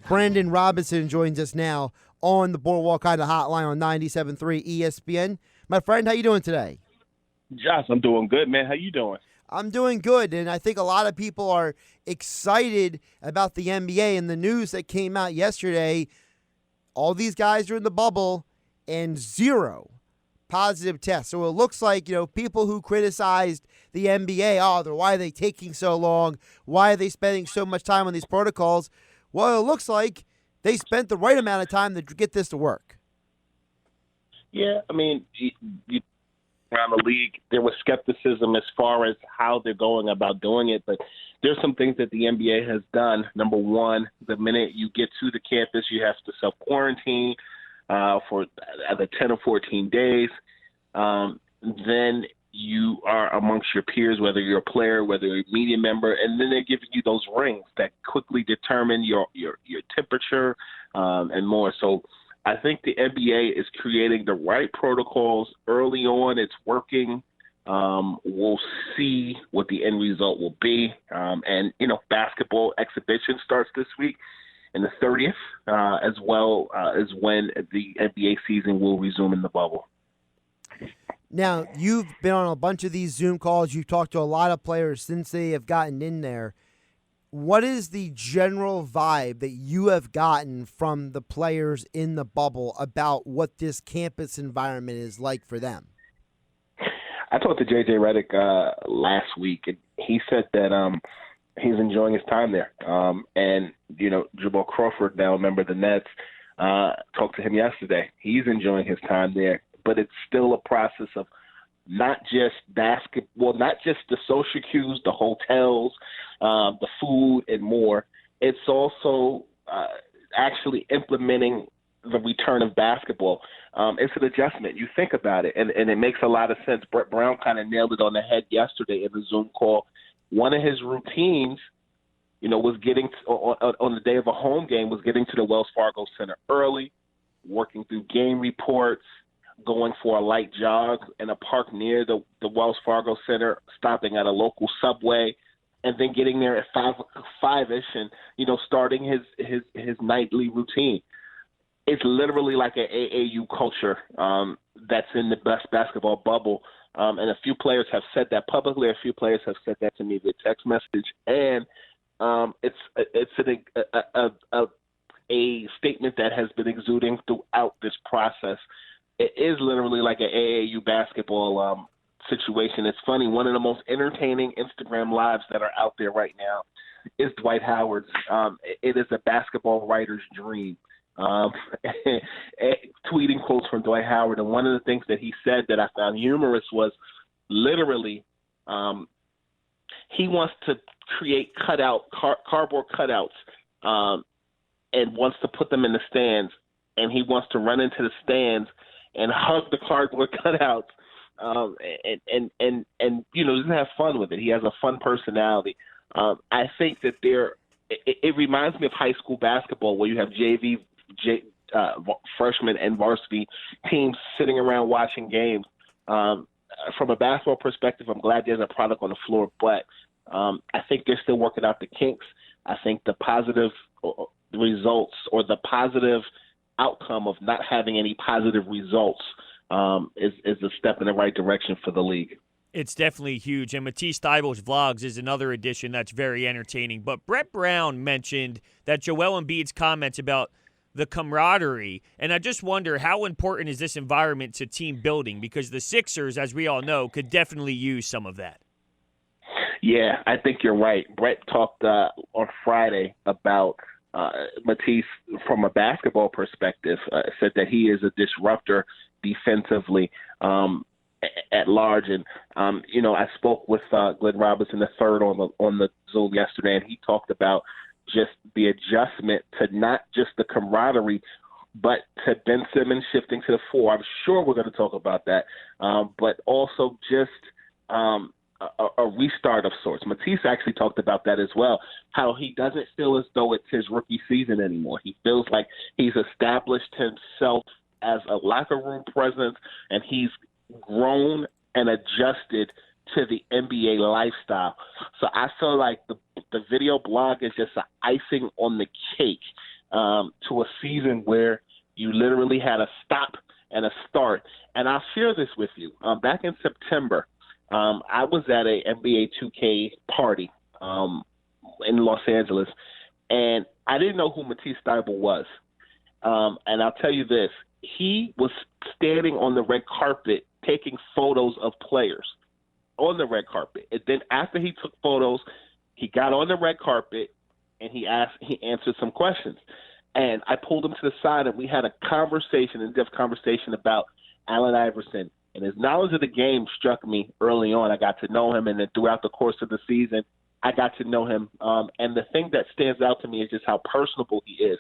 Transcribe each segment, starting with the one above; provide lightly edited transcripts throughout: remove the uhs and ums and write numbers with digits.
Brandon Robinson joins us now on the Boardwalk Kind of Hotline on 97.3 ESPN. My friend, how you doing today? Josh, I'm doing good, man. How you doing? I'm doing good, and I think a lot of people are excited about the NBA and the news that came out yesterday. All these guys are in the bubble and 0 positive tests. So it looks like, people who criticized the NBA, why are they taking so long? Why are they spending so much time on these protocols? Well, it looks like they spent the right amount of time to get this to work. Yeah, I mean, around the league, there was skepticism as far as how they're going about doing it, but there's some things that the NBA has done. Number one, the minute you get to the campus, you have to self-quarantine for either 10 or 14 days. Then you are amongst your peers, whether you're a player, whether you're a media member, and then they're giving you those rings that quickly determine your temperature and more. So I think the NBA is creating the right protocols early on. It's working. We'll see what the end result will be. And basketball exhibition starts this week and the 30th, as well as when the NBA season will resume in the bubble. Now, you've been on a bunch of these Zoom calls. You've talked to a lot of players since they have gotten in there. What is the general vibe that you have gotten from the players in the bubble about what this campus environment is like for them? I talked to J.J. Redick last week, and he said that he's enjoying his time there. Jamal Crawford, now a member of the Nets, talked to him yesterday. He's enjoying his time there, but it's still a process of not just basketball, not just the social cues, the hotels, the food, and more. It's also actually implementing the return of basketball. It's an adjustment. You think about it, and it makes a lot of sense. Brett Brown kind of nailed it on the head yesterday in the Zoom call. One of his routines, was getting on the day of a home game, was getting to the Wells Fargo Center early, working through game reports, going for a light jog in a park near the Wells Fargo Center, stopping at a local Subway, and then getting there at 5-ish and, starting his nightly routine. It's literally like an AAU culture that's in the best basketball bubble. And a few players have said that publicly. A few players have said that to me via text message. And it's a statement that has been exuding throughout this process. It is literally like an AAU basketball situation. It's funny. One of the most entertaining Instagram lives that are out there right now is Dwight Howard's. It is a basketball writer's dream. Tweeting quotes from Dwight Howard. And one of the things that he said that I found humorous was literally he wants to create cardboard cutouts and wants to put them in the stands. And he wants to run into the stands and hug the cardboard cutouts, and just have fun with it. He has a fun personality. I think that it reminds me of high school basketball where you have JV, freshman and varsity teams sitting around watching games. From a basketball perspective, I'm glad there's a product on the floor, but I think they're still working out the kinks. I think the positive results or the positive outcome of not having any positive results is a step in the right direction for the league. It's definitely huge. And Matisse Thybulle's vlogs is another addition that's very entertaining. But Brett Brown mentioned that Joel Embiid's comments about the camaraderie. And I just wonder, how important is this environment to team building? Because the Sixers, as we all know, could definitely use some of that. Yeah, I think you're right. Brett talked on Friday about Matisse from a basketball perspective, said that he is a disruptor defensively at large. And, I spoke with Glenn Robinson III on the Zoom yesterday, and he talked about just the adjustment to not just the camaraderie, but to Ben Simmons shifting to the 4. I'm sure we're going to talk about that, but also just a restart of sorts. Matisse actually talked about that as well, how he doesn't feel as though it's his rookie season anymore. He feels like he's established himself as a locker room presence, and he's grown and adjusted to the NBA lifestyle. So I feel like the video blog is just an icing on the cake to a season where you literally had a stop and a start. And I'll share this with you. Back in September, I was at a NBA 2K party in Los Angeles, and I didn't know who Matisse Thybulle was. And I'll tell you this. He was standing on the red carpet taking photos of players on the red carpet. And then after he took photos, he got on the red carpet and he answered some questions. And I pulled him to the side and we had a conversation, in-depth conversation about Allen Iverson. And his knowledge of the game struck me early on. I got to know him, and then throughout the course of the season, I got to know him. And the thing that stands out to me is just how personable he is.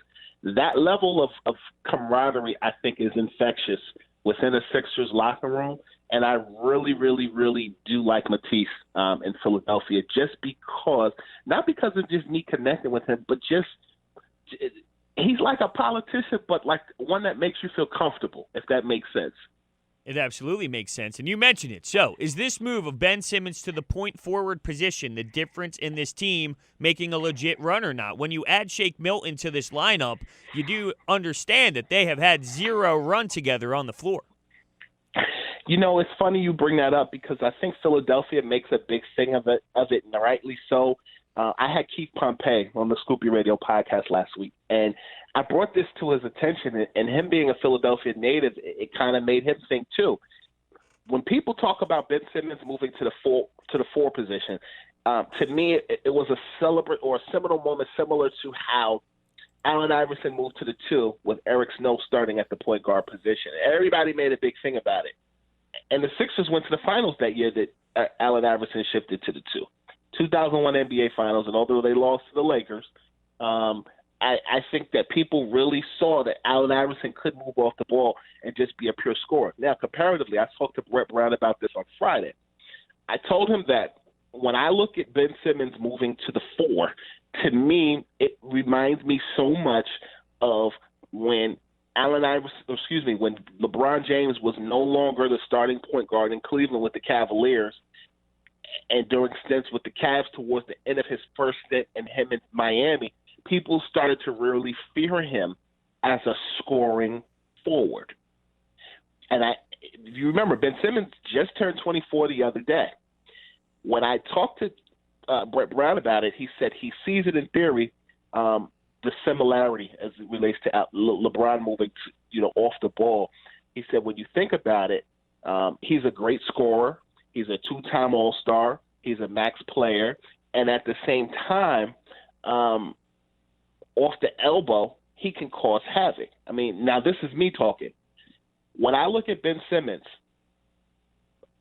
That level of camaraderie, I think, is infectious within a Sixers locker room. And I really, really, really do like Matisse in Philadelphia, just because, not because of just me connecting with him, but just he's like a politician, but like one that makes you feel comfortable, if that makes sense. It absolutely makes sense, and you mentioned it. So, is this move of Ben Simmons to the point forward position the difference in this team making a legit run or not? When you add Shake Milton to this lineup, you do understand that they have had zero run together on the floor. You know, it's funny you bring that up because I think Philadelphia makes a big thing of it, and rightly so. I had Keith Pompey on the ScoopB Radio podcast last week, and I brought this to his attention, and him being a Philadelphia native, it kind of made him think too. When people talk about Ben Simmons moving to the four position, to me it was a celebrate or a seminal moment, similar to how Allen Iverson moved to the 2 with Eric Snow starting at the point guard position. Everybody made a big thing about it, and the Sixers went to the finals that year that Allen Iverson shifted to the 2. 2001 NBA Finals, and although they lost to the Lakers, I think that people really saw that Allen Iverson could move off the ball and just be a pure scorer. Now, comparatively, I talked to Brett Brown about this on Friday. I told him that when I look at Ben Simmons moving to the 4, to me, it reminds me so much of when when LeBron James was no longer the starting point guard in Cleveland with the Cavaliers, and during stints with the Cavs towards the end of his first stint and him in Miami, people started to really fear him as a scoring forward. And if you remember, Ben Simmons just turned 24 the other day. When I talked to Brett Brown about it, he said he sees it in theory, the similarity as it relates to LeBron moving off the ball. He said when you think about it, he's a great scorer. He's a 2-time All-Star. He's a max player. And at the same time, off the elbow, he can cause havoc. I mean, now this is me talking. When I look at Ben Simmons,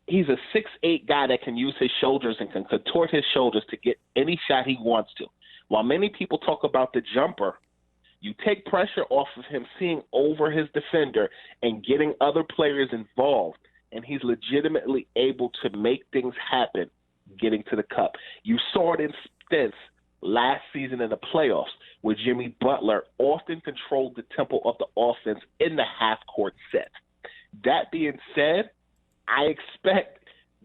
he's a 6'8" guy that can use his shoulders and can contort his shoulders to get any shot he wants to. While many people talk about the jumper, you take pressure off of him seeing over his defender and getting other players involved, and he's legitimately able to make things happen getting to the cup. You saw it in stints last season in the playoffs where Jimmy Butler often controlled the tempo of the offense in the half-court set. That being said, I expect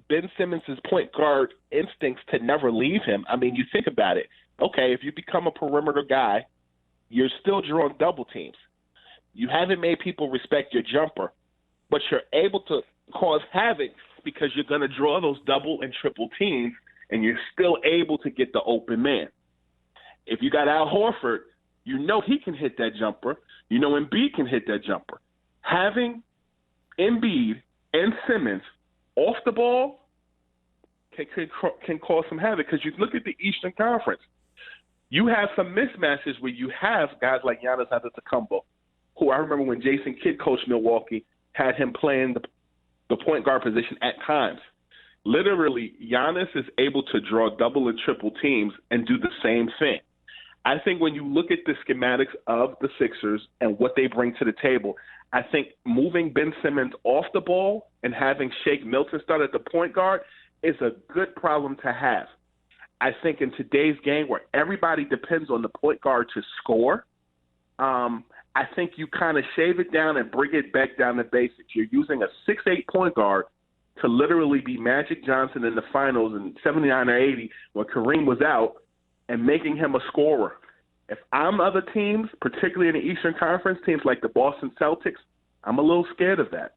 Ben Simmons' point guard instincts to never leave him. I mean, you think about it. Okay, if you become a perimeter guy, you're still drawing double teams. You haven't made people respect your jumper, but you're able to cause havoc because you're going to draw those double and triple teams, and you're still able to get the open man. If you got Al Horford, you know he can hit that jumper. You know Embiid can hit that jumper. Having Embiid and Simmons off the ball can cause some havoc because you look at the Eastern Conference. You have some mismatches where you have guys like Giannis Antetokounmpo, who I remember when Jason Kidd coached Milwaukee, had him playing the point guard position at times. Literally, Giannis is able to draw double and triple teams and do the same thing. I think when you look at the schematics of the Sixers and what they bring to the table, I think moving Ben Simmons off the ball and having Shake Milton start at the point guard is a good problem to have. I think in today's game where everybody depends on the point guard to score, I think you kind of shave it down and bring it back down to basics. You're using a 6'8" point guard to literally be Magic Johnson in the finals in 79 or 80 when Kareem was out and making him a scorer. If I'm other teams, particularly in the Eastern Conference, teams like the Boston Celtics, I'm a little scared of that.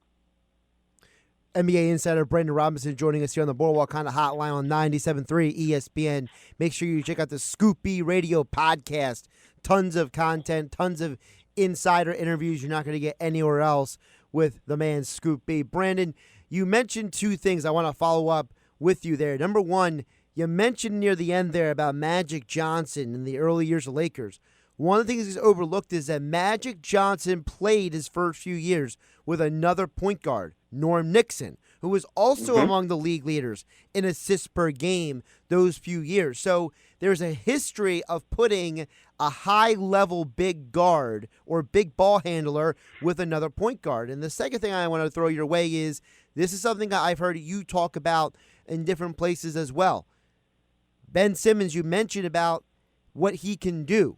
NBA insider Brandon Robinson joining us here on the Boardwalk Kind of Hotline on 97.3 ESPN. Make sure you check out the ScoopB Radio podcast. Tons of content, tons of insider interviews you're not going to get anywhere else with the man ScoopB. Brandon, you mentioned two things I want to follow up with you there. Number one, you mentioned near the end there about Magic Johnson in the early years of Lakers. One of the things he's overlooked is that Magic Johnson played his first few years with another point guard, Norm Nixon, who was also among the league leaders in assists per game those few years. So there's a history of putting a high-level big guard or big ball handler with another point guard. And the second thing I want to throw your way is this is something I've heard you talk about in different places as well. Ben Simmons, you mentioned about what he can do,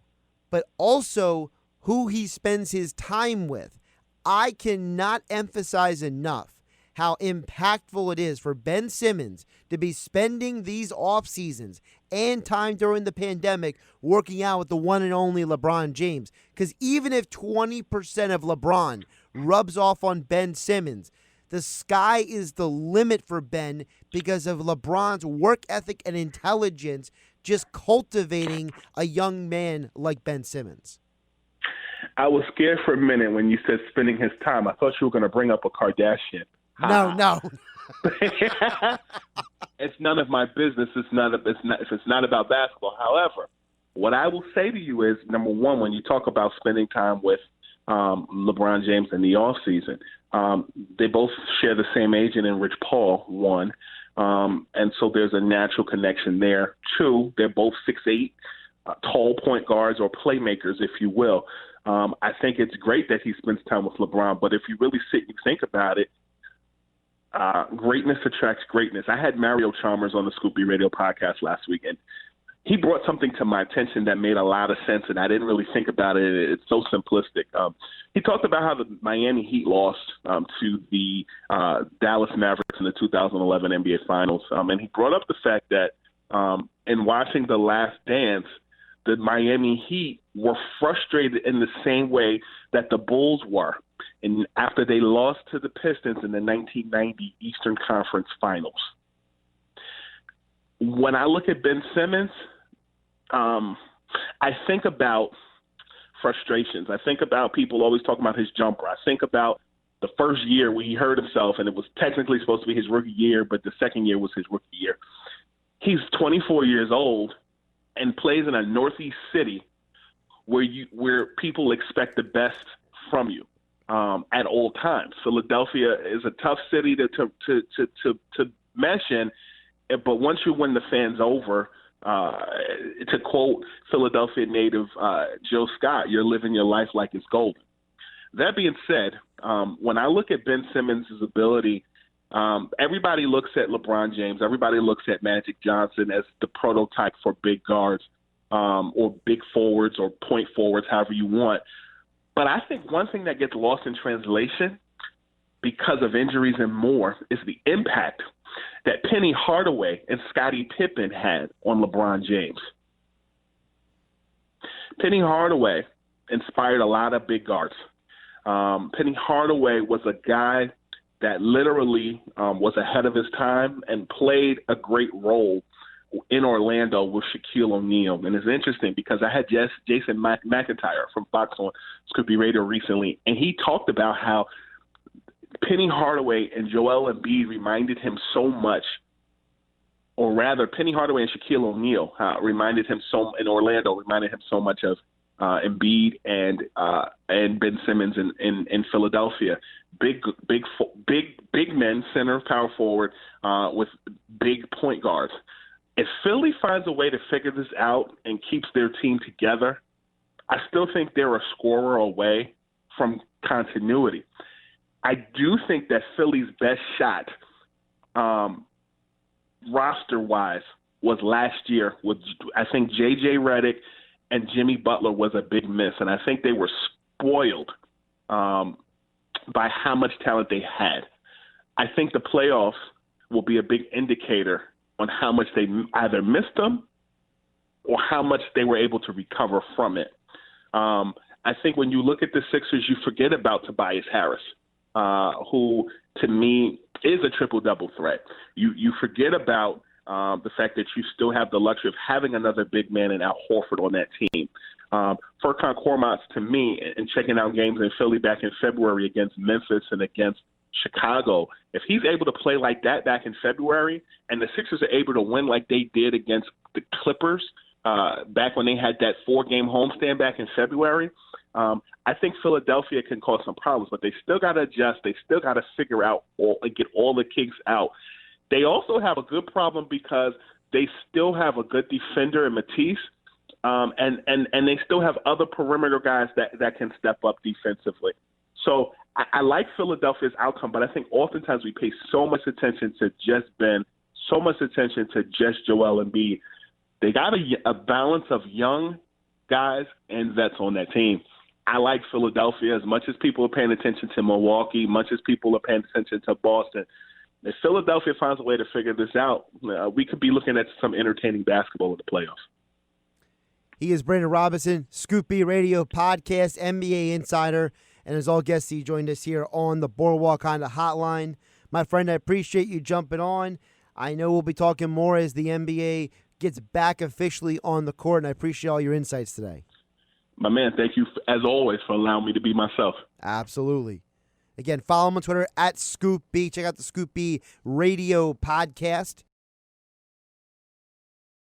but also who he spends his time with. I cannot emphasize enough how impactful it is for Ben Simmons to be spending these off seasons and time during the pandemic working out with the one and only LeBron James. Because even if 20% of LeBron rubs off on Ben Simmons, the sky is the limit for Ben because of LeBron's work ethic and intelligence just cultivating a young man like Ben Simmons. I was scared for a minute when you said spending his time. I thought you were going to bring up a Kardashian. No. It's none of my business. It's not about basketball. However, what I will say to you is, number one, when you talk about spending time with LeBron James in the offseason, they both share the same agent in Rich Paul, one. And so there's a natural connection there. Two, they're both 6'8", tall point guards or playmakers, if you will. I think it's great that he spends time with LeBron, but if you really sit and think about it, greatness attracts greatness. I had Mario Chalmers on the ScoopB Radio podcast last week, and he brought something to my attention that made a lot of sense, and I didn't really think about it. It's so simplistic. He talked about how the Miami Heat lost to the Dallas Mavericks in the 2011 NBA Finals, and he brought up the fact that in watching The Last Dance, the Miami Heat were frustrated in the same way that the Bulls were, and after they lost to the Pistons in the 1990 Eastern Conference Finals. When I look at Ben Simmons, I think about frustrations. I think about people always talking about his jumper. I think about the first year where he hurt himself, and it was technically supposed to be his rookie year, but the second year was his rookie year. He's 24 years old and plays in a Northeast city where people expect the best from you at all times. Philadelphia is a tough city to mention, but once you win the fans over, to quote Philadelphia native Jill Scott, you're living your life like it's golden. That being said, when I look at Ben Simmons' ability, everybody looks at LeBron James, everybody looks at Magic Johnson as the prototype for big guards or big forwards or point forwards, however you want. But I think one thing that gets lost in translation because of injuries and more is the impact that Penny Hardaway and Scottie Pippen had on LeBron James. Penny Hardaway inspired a lot of big guards. Penny Hardaway was a guy that literally was ahead of his time and played a great role in Orlando with Shaquille O'Neal. And it's interesting because I had Jason McIntyre from Fox on ScoopB Radio recently, and he talked about how Penny Hardaway and Joel Embiid reminded him so much, or rather, Penny Hardaway and Shaquille O'Neal reminded him so much of Embiid and Ben Simmons in Philadelphia. Big men, center, power forward, with big point guards. If Philly finds a way to figure this out and keeps their team together, I still think they're a scorer away from continuity. I do think that Philly's best shot, roster-wise, was last year. I think J.J. Redick and Jimmy Butler was a big miss, and I think they were spoiled by how much talent they had. I think the playoffs will be a big indicator on how much they either missed them or how much they were able to recover from it. I think when you look at the Sixers, you forget about Tobias Harris, who, to me, is a triple-double threat. You forget about the fact that you still have the luxury of having another big man in Al Horford on that team. Furkan Korkmaz, to me, and checking out games in Philly back in February against Memphis and against Chicago, if he's able to play like that back in February and the Sixers are able to win like they did against the Clippers back when they had that 4-game homestand back in February, I think Philadelphia can cause some problems, but they still got to adjust. They still got to figure out and get all the kinks out. They also have a good problem because they still have a good defender in Matisse, and they still have other perimeter guys that can step up defensively. So I like Philadelphia's outcome, but I think oftentimes we pay so much attention to just Ben, so much attention to just Joel Embiid. They got a balance of young guys and vets on that team. I like Philadelphia as much as people are paying attention to Milwaukee, much as people are paying attention to Boston. If Philadelphia finds a way to figure this out, we could be looking at some entertaining basketball in the playoffs. He is Brandon Robinson, ScoopB Radio Podcast, NBA Insider, and as all guests, he joined us here on the Boardwalk Honda Hotline. My friend, I appreciate you jumping on. I know we'll be talking more as the NBA gets back officially on the court, and I appreciate all your insights today. My man, thank you, as always, for allowing me to be myself. Absolutely. Again, follow him on Twitter at ScoopB. Check out the ScoopB Radio Podcast.